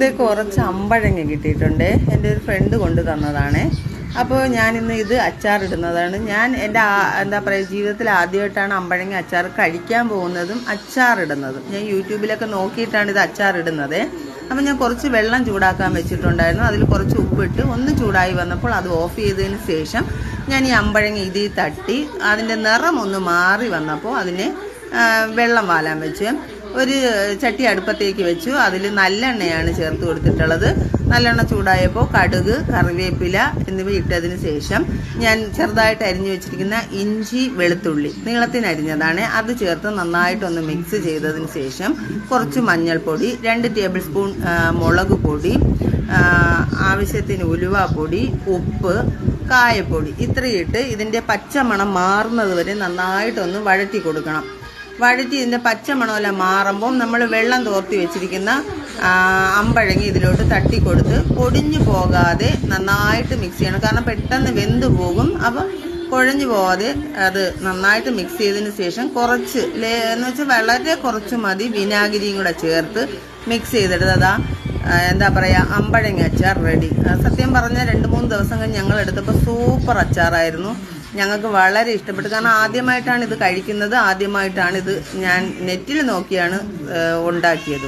ഇത് കുറച്ച് അമ്പഴങ്ങ കിട്ടിയിട്ടുണ്ട്. എൻ്റെ ഒരു ഫ്രണ്ട് കൊണ്ട് തന്നതാണ്. അപ്പോൾ ഞാനിന്ന് ഇത് അച്ചാറിടുന്നതാണ്. ഞാൻ എൻ്റെ എന്താ പറയുക, ജീവിതത്തിൽ ആദ്യമായിട്ടാണ് അമ്പഴങ്ങ അച്ചാർ കഴിക്കാൻ പോകുന്നതും അച്ചാറിടുന്നതും. ഞാൻ യൂട്യൂബിലൊക്കെ നോക്കിയിട്ടാണ് ഇത് അച്ചാറിടുന്നത്. അപ്പം ഞാൻ കുറച്ച് വെള്ളം ചൂടാക്കാൻ വെച്ചിട്ടുണ്ടായിരുന്നു. അതിൽ കുറച്ച് ഉപ്പിട്ട് ഒന്ന് ചൂടായി വന്നപ്പോൾ അത് ഓഫ് ചെയ്തതിന് ശേഷം ഞാൻ ഈ അമ്പഴങ്ങ ഇതിൽ തട്ടി അതിൻ്റെ നിറം ഒന്ന് മാറി വന്നപ്പോൾ അതിനെ വെള്ളം വാലാൻ വെച്ച് ഒരു ചട്ടി അടുപ്പത്തേക്ക് വെച്ചു. അതിൽ നല്ലെണ്ണയാണ് ചേർത്ത് കൊടുത്തിട്ടുള്ളത്. നല്ലെണ്ണ ചൂടായപ്പോൾ കടുക്, കറിവേപ്പില എന്നിവ ഇട്ടതിന് ശേഷം ഞാൻ ചെറുതായിട്ട് അരിഞ്ഞു വെച്ചിരിക്കുന്ന ഇഞ്ചി, വെളുത്തുള്ളി നീളത്തിന് അരിഞ്ഞതാണ് അത് ചേർത്ത് നന്നായിട്ടൊന്ന് മിക്സ് ചെയ്തതിന് ശേഷം കുറച്ച് മഞ്ഞൾപ്പൊടി, 2 ടേബിൾ സ്പൂൺ മുളക് പൊടി, ആവശ്യത്തിന് ഉലുവാപ്പൊടി, ഉപ്പ്, കായപ്പൊടി ഇത്രയിട്ട് ഇതിൻ്റെ പച്ചമണം മാറുന്നത് വരെ നന്നായിട്ടൊന്ന് വഴറ്റി കൊടുക്കണം. വഴറ്റി ഇതിൻ്റെ പച്ചമണമെല്ലാം മാറുമ്പം നമ്മൾ വെള്ളം തോർത്തി വെച്ചിരിക്കുന്ന അമ്പഴങ്ങി ഇതിലോട്ട് തട്ടിക്കൊടുത്ത് പൊടിഞ്ഞു പോകാതെ നന്നായിട്ട് മിക്സ് ചെയ്യണം. കാരണം പെട്ടെന്ന് വെന്ത് പോകും. അപ്പം കുഴഞ്ഞു പോകാതെ അത് നന്നായിട്ട് മിക്സ് ചെയ്തതിന് ശേഷം കുറച്ച് എന്ന് വെച്ചാൽ വളരെ കുറച്ച് മതി വിനാഗിരിയും കൂടെ ചേർത്ത് മിക്സ് ചെയ്തെടുത്ത് അതാ എന്താ പറയുക, അമ്പഴങ്ങ അച്ചാർ റെഡി. സത്യം പറഞ്ഞാൽ 2-3 ദിവസം കഴിഞ്ഞ് ഞങ്ങൾ എടുത്തപ്പോൾ സൂപ്പർ അച്ചാറായിരുന്നു. ഞങ്ങൾക്ക് വളരെ ഇഷ്ടപ്പെട്ടു. കാരണം ആദ്യമായിട്ടാണ് ഇത് കഴിക്കുന്നത്. ആദ്യമായിട്ടാണ് ഇത് ഞാൻ നെറ്റിൽ നോക്കിയാണ് ഉണ്ടാക്കിയത്.